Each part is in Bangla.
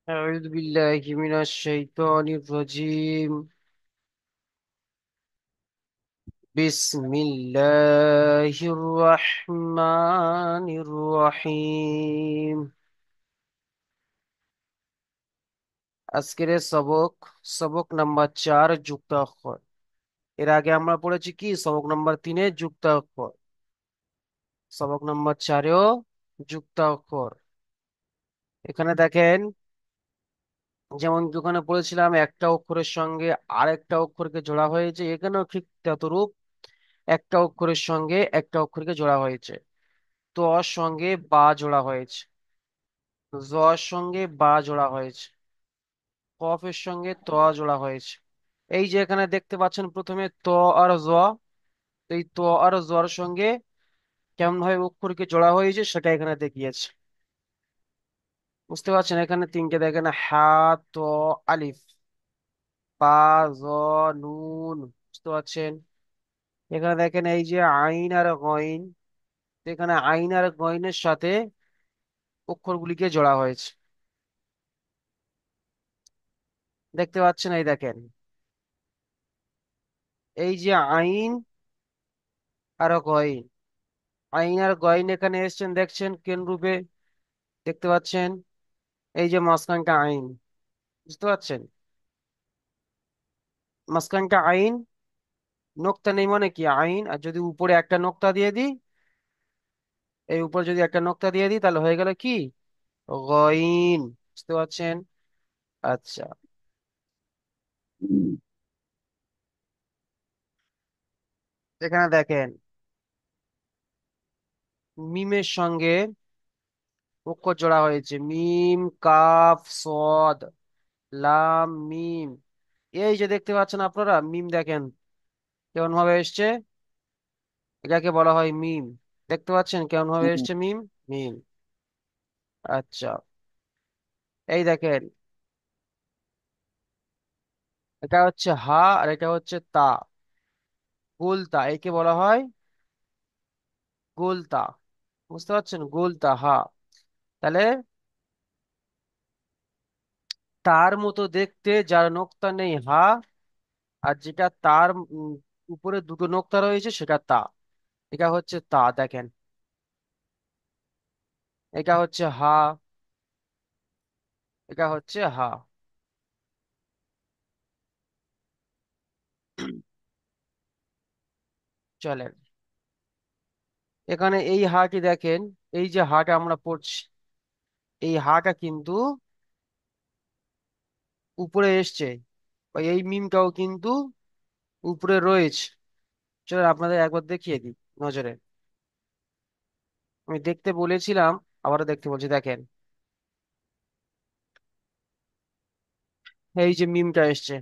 أعوذ بالله من الشيطان الرجيم. بسم الله الرحمن الرحيم। আজকের এই সবক সবক নাম্বার 4 যুক্ত অক্ষর। এর আগে আমরা পড়েছি কি সবক নাম্বার 3 যুক্ত অক্ষর। সবক নাম্বার 4এও যুক্ত অক্ষর। এখানে দেখেন, যেমন দোকানে পড়েছিলাম একটা অক্ষরের সঙ্গে আরেকটা অক্ষরকে জোড়া হয়েছে, এখানেও ঠিক ততরূপ একটা অক্ষরের সঙ্গে একটা অক্ষরকে জোড়া হয়েছে। ত র সঙ্গে বা জোড়া হয়েছে, জ এর সঙ্গে বা জোড়া হয়েছে, কফ এর সঙ্গে ত জোড়া হয়েছে। এই যে এখানে দেখতে পাচ্ছেন প্রথমে ত আর জ। তো এই ত আর জর সঙ্গে কেমন ভাবে অক্ষরকে জোড়া হয়েছে সেটা এখানে দেখিয়েছে। বুঝতে পারছেন, এখানে তিনটে দেখেন, হা, ত, আলিফ, পা, জ, নুন। বুঝতে পারছেন, এখানে দেখেন এই যে আইন আর গইন। তো এখানে আইন আর গইনের সাথে অক্ষরগুলিকে জোড়া হয়েছে। দেখতে পাচ্ছেন, এই দেখেন এই যে আইন আর গইন। আইন আর গইন এখানে এসছেন, দেখছেন কেন রূপে? দেখতে পাচ্ছেন এই যে মাঝখানটা আইন। বুঝতে পারছেন, মাঝখানটা আইন, নোক্তা নেই মানে কি আইন, আর যদি উপরে একটা নোক্তা দিয়ে দিই, এই উপরে যদি একটা নোক্তা দিয়ে দিই তাহলে হয়ে গেল কি গইন। বুঝতে পারছেন? আচ্ছা। হুম। এখানে দেখেন মিমের সঙ্গে অক্ষর জোড়া হয়েছে, মিম, কাফ, সদ, লাম, মিম। এই যে দেখতে পাচ্ছেন আপনারা মিম, দেখেন কেমন ভাবে এসছে। এটাকে বলা হয় মিম। দেখতে পাচ্ছেন কেমন ভাবে হুম। এসছে মিম। মিম। আচ্ছা, এই দেখেন এটা হচ্ছে হা আর এটা হচ্ছে তা। গোলতা, একে বলা হয় গোলতা। বুঝতে পারছেন, গোলতা হা। তাহলে তার মতো দেখতে, যার নোক্তা নেই হা, আর যেটা তার উপরে দুটো নোক্তা রয়েছে সেটা তা। এটা হচ্ছে তা, দেখেন এটা হচ্ছে হা, এটা হচ্ছে হা। চলেন, এখানে এই হাটি দেখেন, এই যে হাটা আমরা পড়ছি, এই হাটা কিন্তু উপরে এসছে, বা এই মিমটাও কিন্তু উপরে রয়েছে। চলো আপনাদের একবার দেখিয়ে দিই নজরে। আমি দেখতে বলেছিলাম, আবারও দেখতে বলছি, দেখেন এই যে মিমটা এসছে,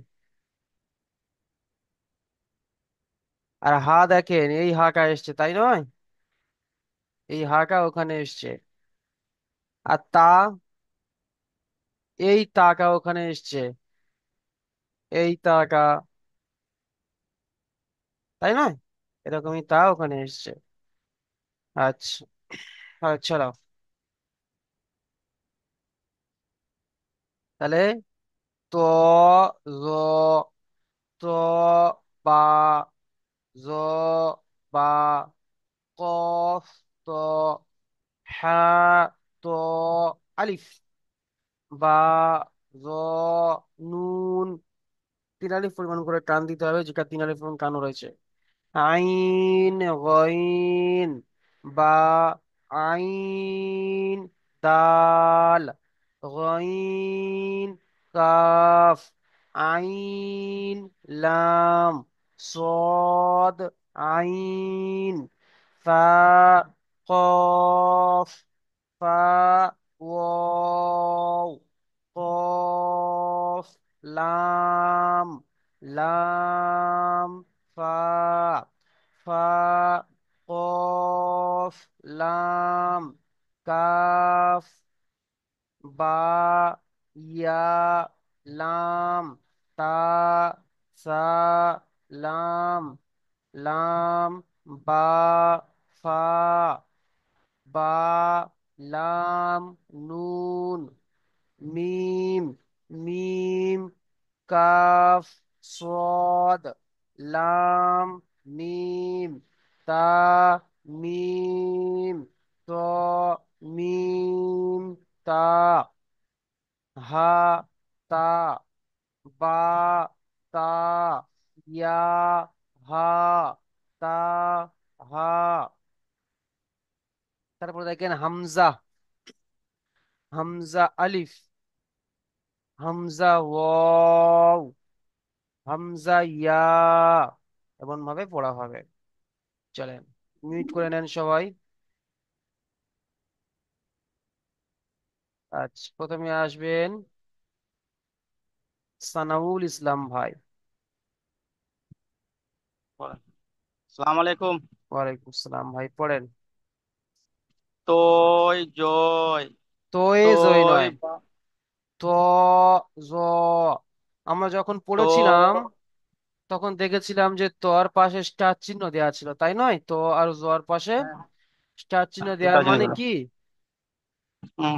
আর হা দেখেন এই হাটা এসছে, তাই নয়? এই হাটা ওখানে এসছে, আর তা, এই তাটা ওখানে এসছে, এই তাটা, তাই নয়? এরকমই তা ওখানে এসছে। আচ্ছা, আচ্ছা তাহলে ত, জ, ত, বা, জ, বা, কফ, ত, হা, ত, আলিফ, বা, জ, নুন। তিন আলিফ পরিমাণ করে টান দিতে হবে, যেটা তিন আলিফ পরিমাণ টানও রয়েছে। আইন, গইন, বা, আইন, দাল, গইন, কাফ, আইন, লাম, সদ, আইন, ফা, কফ, ফা, ওয়াও, কফ, লাম, লাম, ফা, ফা, কফ, লাম, কাফ, বা, ইয়া, লাম, তা, সা, লাম, লাম, বা, ফা, বা, লাম, নুন, মিম, কাফ, সদ, লাম, মিম, তা, মিম, ত, মিম, তা, হা, তা, বা, তা, ইয়া, হা, তা, হা। তারপর দেখেন হামজা, হামজা আলিফ, হামজা ওয়াও, হামজা ইয়া, এমন ভাবে পড়া হবে। চলেন, মিউট করে নেন সবাই। আচ্ছা, প্রথমে আসবেন সানাউল ইসলাম ভাই। সালাম আলাইকুম। ওয়ালাইকুম আসসালাম ভাই, পড়েন। তই জয়। তো এ জয় তই নয়, বা- ত, জ। আমরা যখন তো পড়েছিলাম তখন দেখেছিলাম যে তর পাশে স্টার চিহ্ন দেওয়া ছিল, তাই নয়? তো আর জর পাশে হ্যাঁ, স্টার চিহ্ন দেওয়ার এটা জেনে মানে গেল। কি? হুম।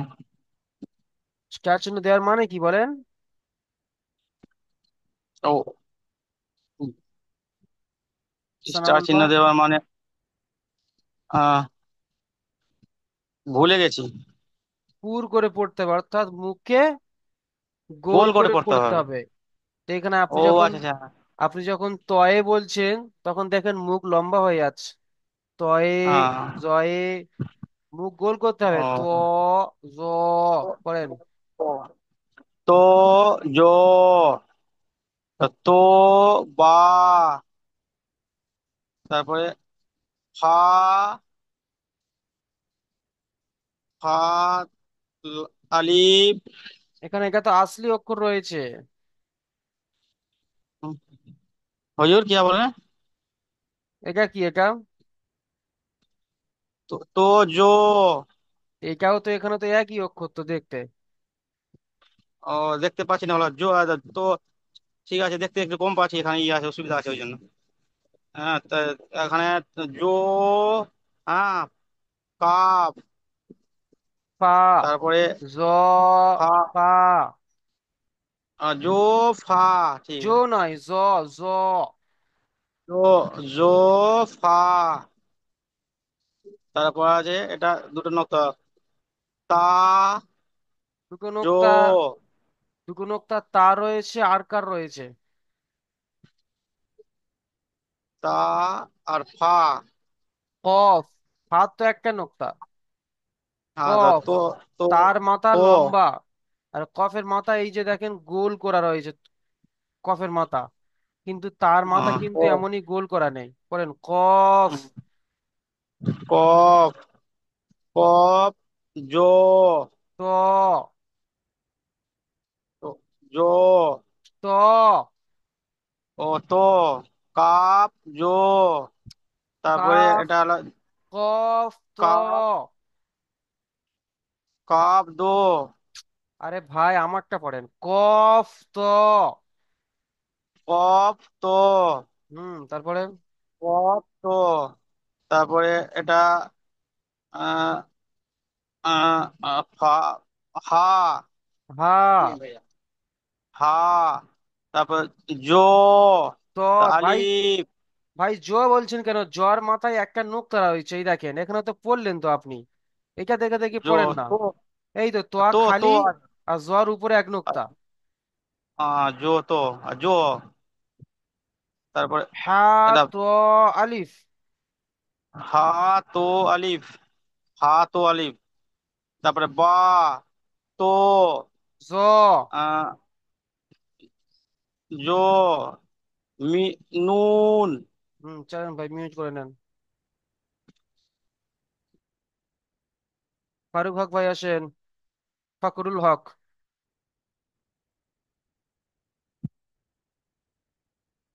স্টার চিহ্ন দেওয়ার মানে কি বলেন? ও, স্টার সানাউল চিহ্ন ভাই, দেওয়ার মানে আহ ভুলে গেছি। পুর করে পড়তে হবে, অর্থাৎ মুখে গোল গোল করে করে পড়তে পড়তে হবে। হবে। তো এখানে ও আচ্ছা আচ্ছা। আপনি যখন তয়ে বলছেন তখন দেখেন মুখ লম্বা হয়ে যাচ্ছে। তয়ে, আহ, জয়ে, মুখ গোল করতে হবে। তো, ও জ, করেন। তো জো, তো বা, তারপরে ফা, ফা, আলিফ। এখানে এটা তো আসলি অক্ষর রয়েছে। হজুর কি বলে? এটা কি এটা? তো জো। এটাও তো, এখানে তো একই অক্ষর তো দেখতে। ও, দেখতে পাচ্ছি না, হলো জো। তো ঠিক আছে, দেখতে একটু কম পাচ্ছি, এখানে ইয়ে আছে, অসুবিধা আছে ওই জন্য। হ্যাঁ, তা এখানে জো, হ্যাঁ, কাপ, ফা, তারপরে জ, ফা, ফা, জো, ফা। ঠিক জো আছে। নয়, জ, জ, জো, জো, ফা। তারপর আছে এটা দুটো নক্তা, তা, দুটো জো, নোক্তা, দুটো নোক্তা তা রয়েছে, আর কার রয়েছে? তা, আর ফা। কফ, ফা তো একটা নোক্তা। হ্যাঁ, কফ, তো তো তার মাথা তো লম্বা, আর কফের মাথা এই যে দেখেন গোল করা রয়েছে, কফের মাথা। কিন্তু তার মাথা কিন্তু ও, এমনই গোল করা নেই। বলেন কফ, কপ, কপ, জো, ত, তো, জো, ত, ও, তো কাপ, জো, তারপরে কাফ, এটা হলো কফ, ত। কাপ, কাপ দো, আরে ভাই, আমারটা পড়েন, কফ, ত। কপ তো, তারপরে কপ তো, তারপরে এটা আহ, ফা, হা, হা, হা, তারপর জো, ত। ভাই, আলিফ, ভাই জ বলছেন কেন? জ্বর মাথায় একটা নোক তারা হয়েছে, এই দেখেন এখানে তো পড়লেন তো আপনি। এটা দেখে দেখে জো, পড়েন না। তো এই তো তোয়া তো খালি, আর জ্বর উপরে এক নোক্তা। জো, তো জো, তারপরে হা, এটা ত, আলিফ, হা, তো আলিফ, হা, তো আলিফ, তারপরে বা, তো জ। আহ, জো, মি, নুন। চলেন ভাই, মিউট করে নেন। ফারুক হক ভাই আসেন, ফাকরুল হক,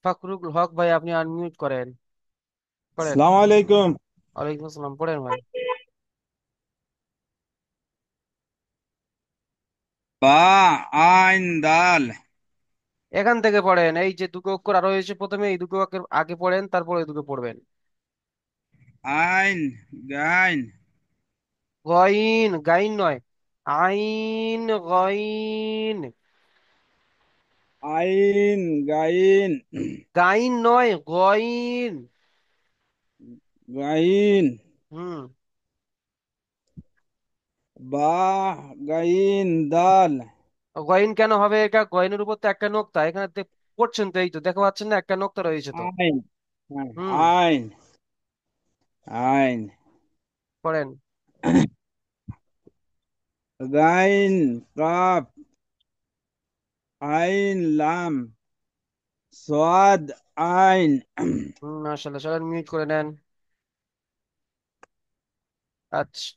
ফাকরুল হক ভাই আপনি আনমিউট করেন, পড়েন। সালাম আলাইকুম। ওয়ালাইকুম আসসালাম, পড়েন ভাই। বা, আইন, দাল। এখান থেকে পড়েন, এই যে দুটো অক্ষর আরো হয়েছে, প্রথমে এই দুটো অক্ষর আগে পড়েন, তারপর এই দুটো পড়বেন। আইন, গাইন। গইন, গাইন নয়, আইন, গইন। আইন গাইন গাইন নয়, গইন। গাইন হুম। বা গাইন দাল গইন কেন হবে? এটা গইনের উপর তো একটা নোক্তা, এখানে পড়ছেন তো, এই তো দেখা পাচ্ছেন না, একটা নোক্তা রয়েছে তো। আইন, হ্যাঁ, হুম। আইন আইন পড়েন। গাইন কাপ আইন লাম সাদ আইন মাশাআল্লাহ, চলেন মিউট করে নেন। আচ্ছা।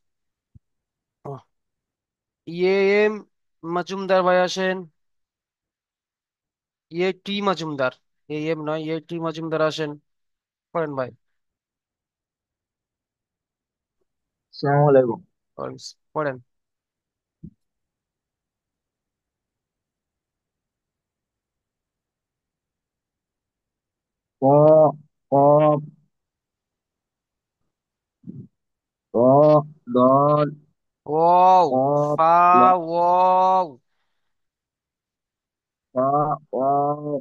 আহ, ইয়ে এম মজুমদার ভাই আসেন। ইয়ে টি মজুমদার, এ এম নয়, ইয়ে টি মজুমদার আসেন। পড়েন ভাই। আসসালামু আলাইকুম। পড়েন। ক কফ ক দল ওয়াও। কফ ফা। ল ওয়াও। ফা ওয়াও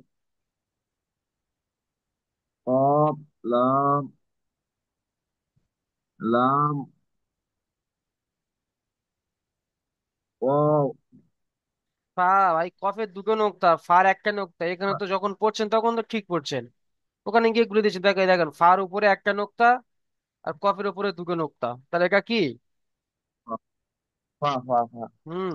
কফ লাম লাম ওয়াও ফা। ভাই কফের দুটো নোক্তা, ফার একটা নোক্তা, এখানে তো যখন পড়ছেন তখন তো ঠিক পড়ছেন। ওখানে গিয়ে ঘুরে দিচ্ছে, দেখেন দেখেন, ফার উপরে একটা নোক্তা আর কফের উপরে দুটো নোক্তা, তাহলে এটা কি? ফা ফা ফা হুম।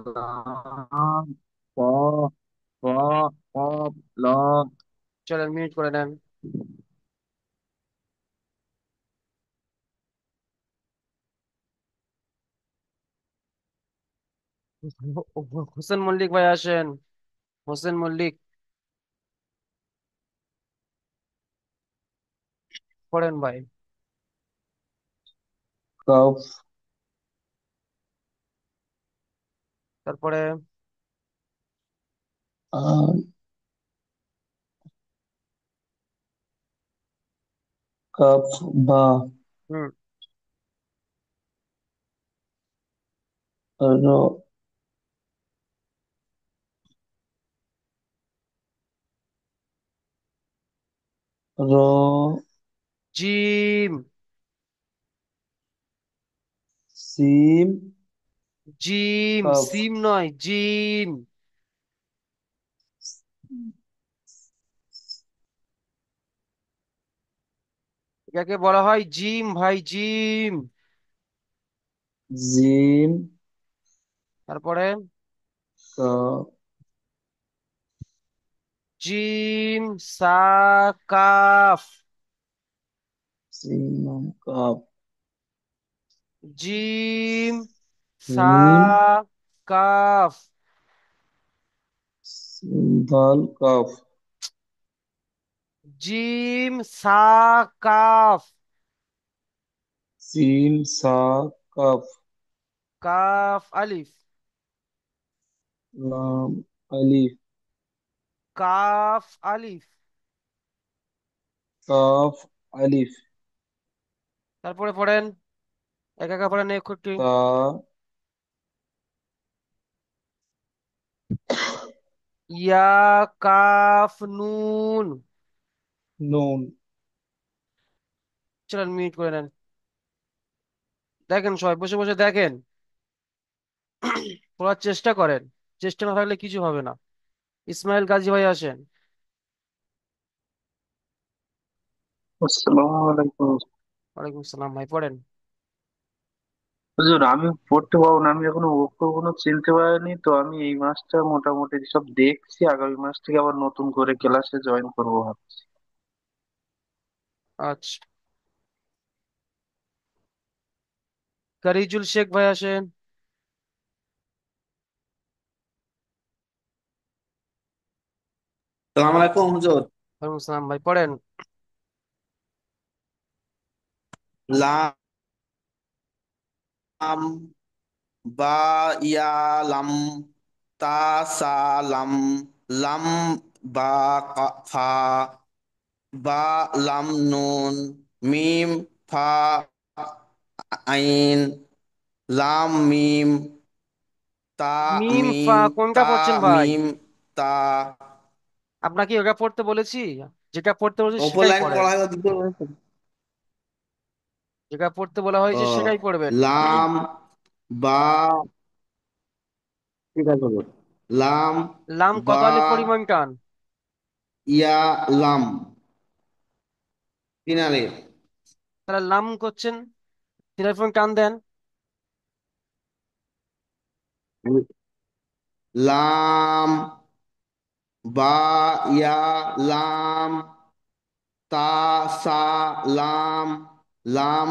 লাম ক ক কফ লাম চলেন মিউট করে নেন। হোসেন মল্লিক ভাই আসেন। হোসেন মল্লিক, পড়েন ভাই। কফ তারপরে আই কফ বা হুম। র র জিম। সিম জিম, কফ সিম নয়, জিম। এটাকে বলা হয় জিম ভাই, জিম। জিম তারপরে কফ জিম সা কাফ। সিম কফ জিম সা সিম কাফ। সিম্বল কফ জিম সা কাফ। সিম সা কফ কাফ আলিফ। লাম আলিফ কাফ আলিফ। কফ আলিফ তারপরে পড়েন, একা একা পড়েন একটু। তা ইয়া কাফ নুন। নুন চলেন মিউট করে নেন। দেখেন সবাই বসে বসে দেখেন, পড়ার চেষ্টা করেন, চেষ্টা না থাকলে কিছু হবে না। ইসমাইল গাজী ভাই আসেন। আসসালামু আলাইকুম। ওয়ালাইকুম আসসালাম ভাই, পড়েন। হুজুর, আমি পড়তে পারবো না, আমি এখনো অক্ষর কোনো চিনতে পারিনি তো। আমি এই মাসটা মোটামুটি সব দেখছি, আগামী মাস থেকে আবার নতুন করে ক্লাসে জয়েন করবো ভাবছি। আচ্ছা। কারিজুল শেখ ভাই আসেন। সালাম আলাইকুম হুজুর। ওয়ালাইকুম আসসালাম ভাই, পড়েন। লাম বা ইয়া লাম তা সা লাম লাম বা ফা বা লাম নুন মিম ফা আইন লাম মিম তা মিম ফা মিম কোনটা তা পড়ছেন ভাই? মিম তা। আপনাকে ওটা পড়তে বলেছি? যেটা পড়তে বলেছি ওপর সেটাই লাইন পড়েন। পড়া হলো দ্বিতীয় লাইন। যেটা পড়তে বলা ও, হয়েছে সেটাই পড়বেন। লাম বা, ঠিক আছে বলো। লাম লাম কত বা আলিফ পরিমাণ টান? ইয়া লাম, তিন আলিফ। তাহলে লাম করছেন, তিন আলিফ পরিমাণ টান দেন। লাম বা ইয়া লাম, তা সা লাম, লাম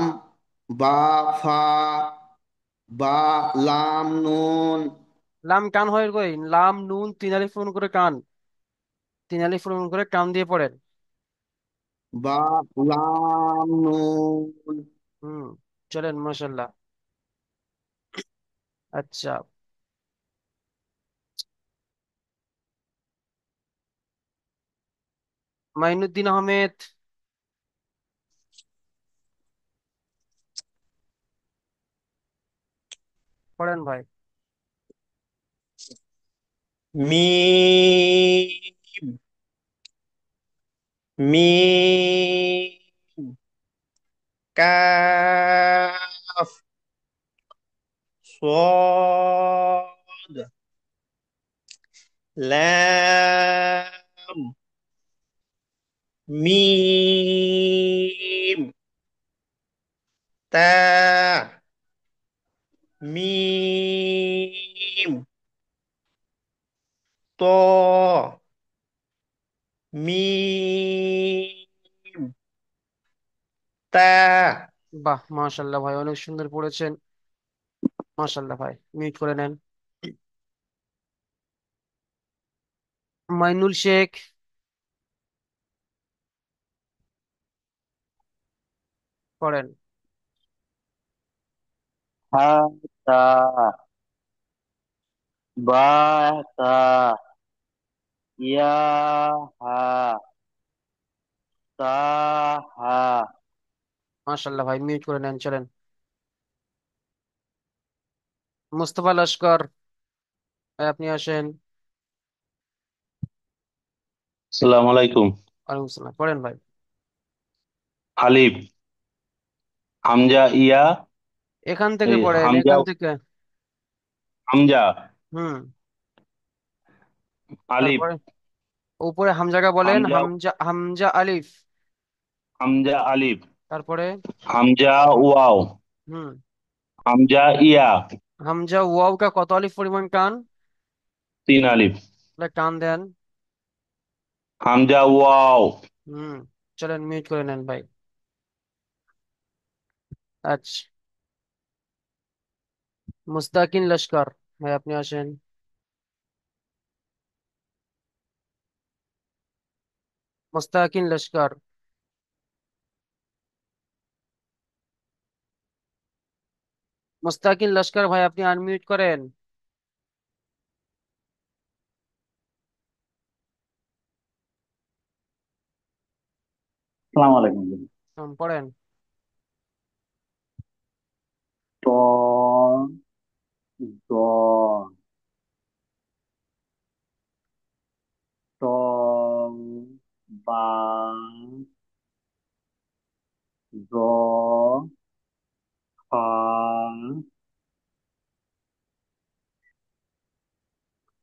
বা ফা, বা লাম নুন। লাম টান হয়ে গই, লাম নুন তিন আলিফ পূরণ করে টান, তিন আলিফ পূরণ করে টান দিয়ে পড়েন। বা লাম নুন। হুম, চলেন মাশাল্লাহ। আচ্ছা, মাইনুদ্দিন আহমেদ পড়েন ভাই। মিম মিম কাফ صاد لام ميم تا ميم طا ميم تا বাহ মাশাল্লাহ ভাই, অনেক সুন্দর পড়েছেন। মাশাল্লাহ ভাই, মিউট করে নেন। মাইনুল শেখ পড়েন। হাতা, বাতা, ইয়া, হা, তাহা। মাশাল্লাহ ভাই, মিউট করে নেন, চলেন। মুস্তফা লস্কর ভাই, আপনি আসেন। আসসালামু আলাইকুম। ওয়ালাইকুম আসসালাম, পড়েন ভাই। আলিফ, হামজা ইয়া, এখান থেকে পড়েন, হামজা, এখান থেকে। হামজা হুম, আলিফ, তারপরে উপরে হামজাটা বলেন, হামজা, হামজা হামজা আলিফ। হামজা আলিফ, তারপরে হামজা ওয়াও, হুম, হামজা ইয়া, হামজা ওয়াওটা কত আলিফ পরিমাণ টান? তিন আলিফ, তাহলে টান দেন। হামজা ওয়াও। হুম, চলেন মিউট করে নেন ভাই। আচ্ছা, মুস্তাকিন লস্কর ভাই, আপনি আসেন। মুস্তাকিন লস্কর, মুস্তাকিন লস্কর ভাই, আপনি আনমিউট করেন। আসসালামু আলাইকুম। পড়েন। ত, দ, ত, বা, দ, ফা,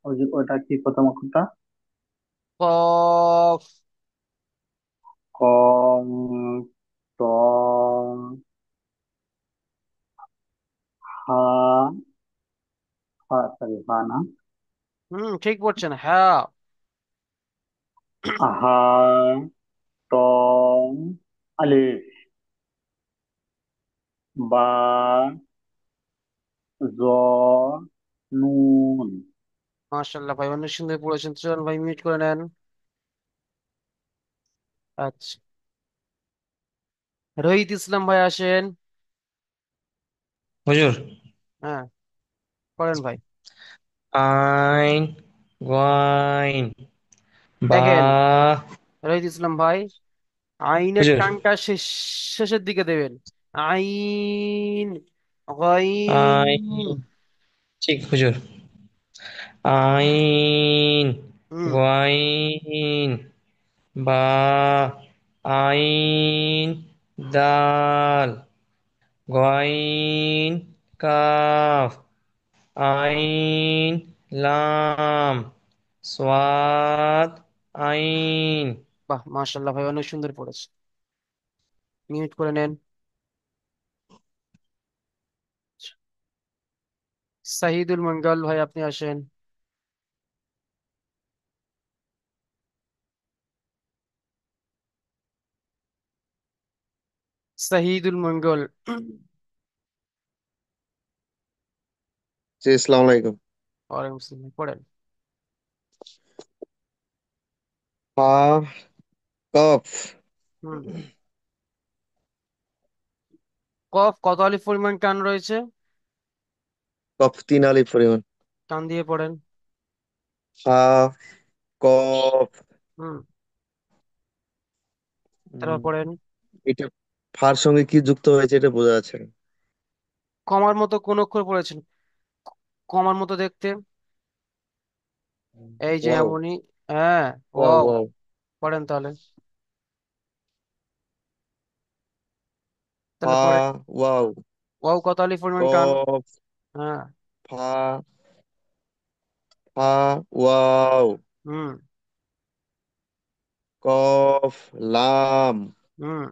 ওই যে ওটা কি প্রথম অক্ষরটা? কফ। কম, ত, হা, সরি হা না, ঠিক পড়ছেন, হ্যাঁ। হা, ত, আলিফ, বা, জ, নুন। মাশাল্লাহ ভাই, অনেক সুন্দর পড়েছেন, চলুন ভাই মিউট করে নেন। আচ্ছা, রহিত ইসলাম ভাই আসেন। হুজুর। হ্যাঁ, পড়েন ভাই। আইন ওয়াইন বা। দেখেন রহিত ইসলাম ভাই, আইনের হুজুর। টানটা শেষের দিকে দেবেন। আইন, আইন, গাইন। ঠিক হুজুর। আইন হুম। ওয়াইন বা আইন দাল গয়াইন কাফ আইন লাম সোয়াদ আইন। বাহ, মাশাল্লাহ ভাই, অনেক সুন্দর পড়েছে। মিউট করে নেন। সাহিদুল মঙ্গল ভাই, আপনি আসেন। সাহিদুল মঙ্গল। জি আসসালামু আলাইকুম। ওয়ালাইকুম আসসালাম, পড়েন। ফা কফ হুম। কফ কত আলিফ পরিমাণ টান রয়েছে? কফ 3 আলিফ পরিমাণ। টান দিয়ে পড়েন। ফা কফ। হুম। উম, তারপর পড়েন। এটা ফার সঙ্গে কি যুক্ত হয়েছে এটা বোঝা যাচ্ছে না। কমার মতো কোন অক্ষর পড়েছেন? কমার মতো দেখতে। এই যে ওয়াও। এমনই। হ্যাঁ। Wow wow. ওয়াও। পড়েন তাহলে। ফা তাহলে পড়েন। ওয়াও ওয়াও কত আলিফ পরিমাণ টান? কফ হ্যাঁ। ফা ফা ওয়াও হুম। কফ লাম হুম।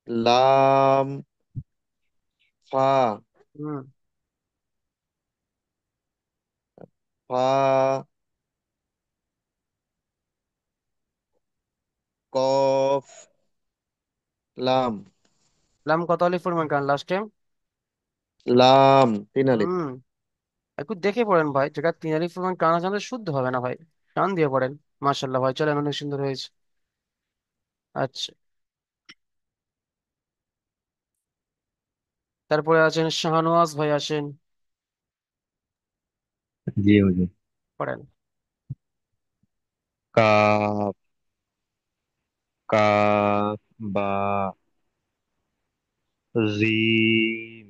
লাম ফা হুম। ফা কফ লাম লাম কত আলিফ পরিমাণ টান লাস্টে? লাম 3 আলিফ। হুম। একটু দেখে পড়েন ভাই, যেটা তিন আলিফ পরিমাণ টান আছে আমাদের শুদ্ধ হবে না ভাই। টান দিয়ে পড়েন। মাশাল্লাহ ভাই, চলেন, অনেক সুন্দর হয়েছে। আচ্ছা। তারপরে আছেন শাহনওয়াজ ভাই, আসেন। জি হুজুর। পড়েন। কাফ কাফ বা জিম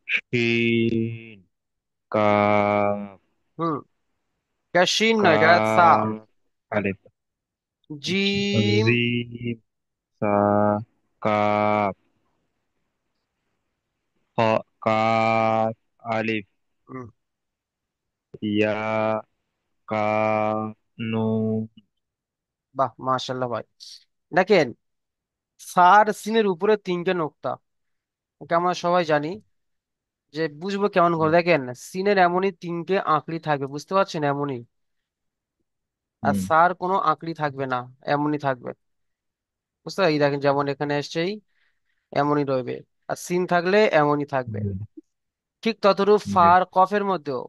শিন কাফ হুম। কাশিন নয়, এটা সা। কাফ আলিফ জিম। জিম সা কাফ খ কাফ আলিফ হুম। ইয়া কাফ নুন। বাহ, মাশাল্লাহ ভাই। দেখেন, সার সিনের উপরে তিনটে নোক্তা, এটা আমরা সবাই জানি। যে বুঝবো কেমন করে, দেখেন সিনের এমনই তিনটে আঁকড়ি থাকবে, বুঝতে পারছেন, এমনই। আর হুম সার কোনো আঁকড়ি থাকবে না, এমনই থাকবে। বুঝতে পারি, দেখেন যেমন এখানে এসছেই এমনই রইবে। আর সিন থাকলে এমনই থাকবে। জি ঠিক ততরূপ জি ফার কফের মধ্যেও।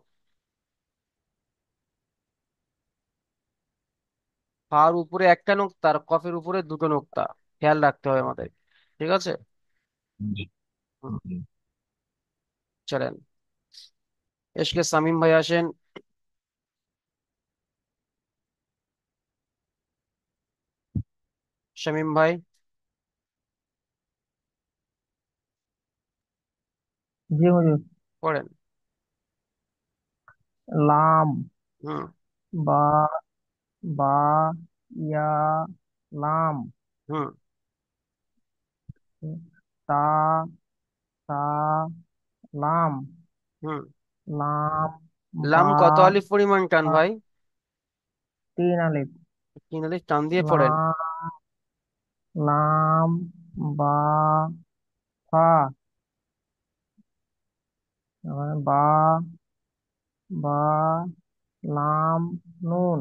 ফার উপরে একটা নোক্তা আর কফের উপরে দুটো নোক্তা, খেয়াল রাখতে হবে আমাদের। ঠিক আছে। জি হুম, জি। চলেন। এসকে সামিম ভাই, আসেন। শামিম ভাই, জি হুজুর। পড়েন। লাম হুম। বা বা ইয়া লাম হুম। তা তা লাম হুম। লাম লাম বা কত আলিফ পরিমাণ টান ফা, ভাই? 3 আলিফ। তিন আলিফ টান দিয়ে পড়েন। লাম লাম বা ফা, তারপরে বা বা লাম নুন।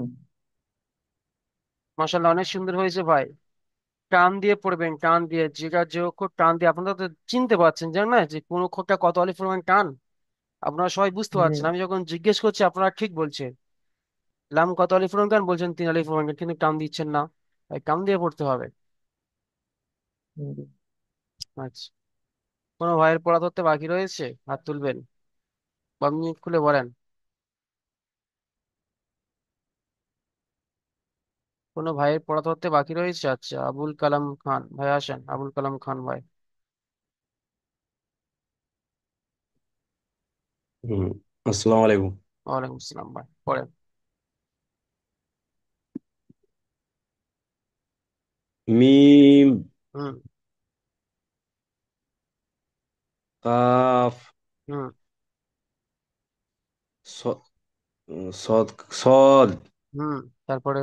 মাশাআল্লাহ, অনেক সুন্দর হয়েছে ভাই। টান দিয়ে পড়বেন, টান দিয়ে, যেটা যে অক্ষর টান দিয়ে আপনারা তো চিনতে পারছেন, জানেন না যে কোন অক্ষরটা কত আলিফ পরিমাণ টান। আপনারা সবাই বুঝতে জি পারছেন, আমি যখন জিজ্ঞেস করছি আপনারা ঠিক বলছেন। লাম কত আলিফ পরিমাণ টান বলছেন, তিন আলিফ পরিমাণ টান, কিন্তু টান দিচ্ছেন না। তাই টান দিয়ে পড়তে হবে। জি। আচ্ছা। কোনো ভাইয়ের পড়া ধরতে বাকি রয়েছে? হাত তুলবেন বা মিউট খুলে বলেন। কোনো ভাইয়ের পড়া ধরতে বাকি রয়েছে? আচ্ছা, আবুল কালাম খান ভাই, আসেন, আবুল কালাম খান ভাই। হুম। আসসালামু আলাইকুম। ওয়ালাইকুম আসসালাম ভাই, পড়েন। মিম, হুম। কাফ, হুম। স- সদ, সদ, হুম। তারপরে?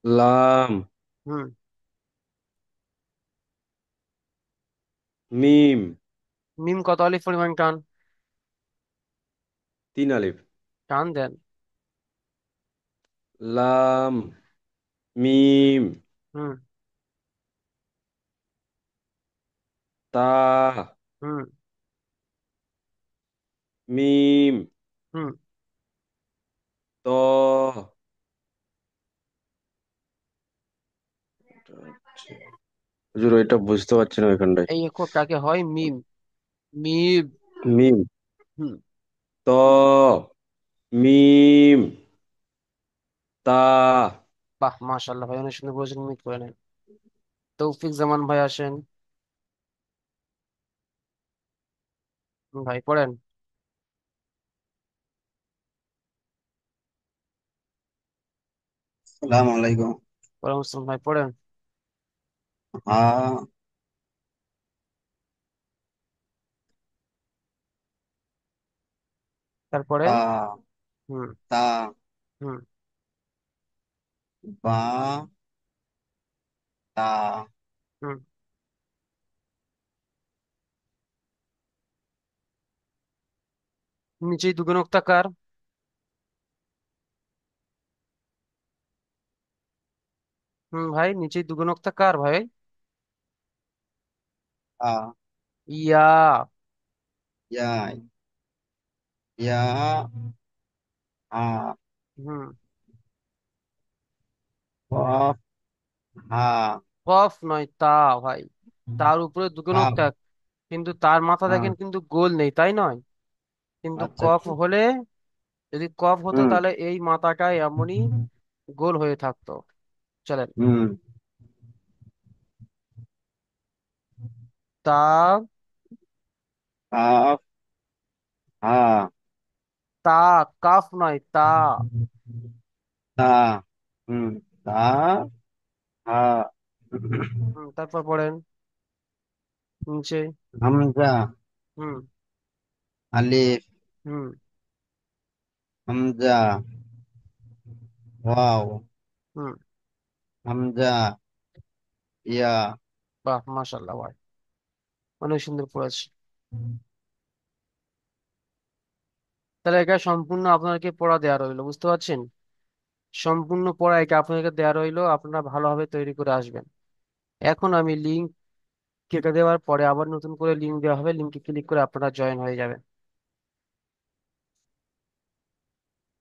লাম, হুম। মিম, মিম কত আলিফ পরিমাণ টান? 3 আলিফ। টান দেন। লাম, মিম, হুম। তা, হুম। মিম, হুম। ত, হুজুর এটা বুঝতে পারছি না ওইখানটায়। এই অক্ষর কাকে হয়? মিম। মিম। মিম, হুম। ত, মিম, তা। বাহ, মাশাআল্লাহ ভাই, অনেক সুন্দর বলেছেন, মিট করে নেন। তৌফিক জামান ভাই আসেন। ভাই পড়েন। সালাম আলাইকুম। ওয়ালাইকুম আসসালাম ভাই, পড়েন। হা, তারপরে? তা, হুম। তা, হুম। বা, তা, হুম। নিচেই দুগুণকটা কার? হুম ভাই, নিচেই দুগুণকটা কার ভাই? আ, ইয়া। ইয়া, ইয়া, আ, হুম। কফ, হা, কফ নয়, তা ভাই। তার উপরে কাফ, দুগুণকটা, কিন্তু তার মাথা হা, দেখেন কিন্তু গোল নেই, তাই নয়? কিন্তু আচ্ছা কফ ঠিক। হলে, যদি কফ হতো হুম, তাহলে এই মাথাটা এমনই গোল হয়ে থাকতো। চলেন। হুম, তা। কাফ, হা, তা। কাফ নয়, তা। তা, হুম, তা, হা, তারপর পড়েন নিচে। হামজা, হুম। আলিফ, হুম। হামজা, ওয়াও, হুম। হামজা, ইয়া। বাহ, মাশাআল্লাহ ভাই, অনেক সুন্দর পড়েছে। তাহলে এটা সম্পূর্ণ আপনাকে পড়া দেওয়া রইলো, বুঝতে পারছেন? সম্পূর্ণ পড়া এটা আপনাকে দেওয়া রইলো, আপনারা ভালোভাবে তৈরি করে আসবেন। এখন আমি লিঙ্ক কেটে দেওয়ার পরে আবার নতুন করে লিঙ্ক দেওয়া হবে, লিঙ্কে ক্লিক করে আপনারা জয়েন হয়ে যাবেন।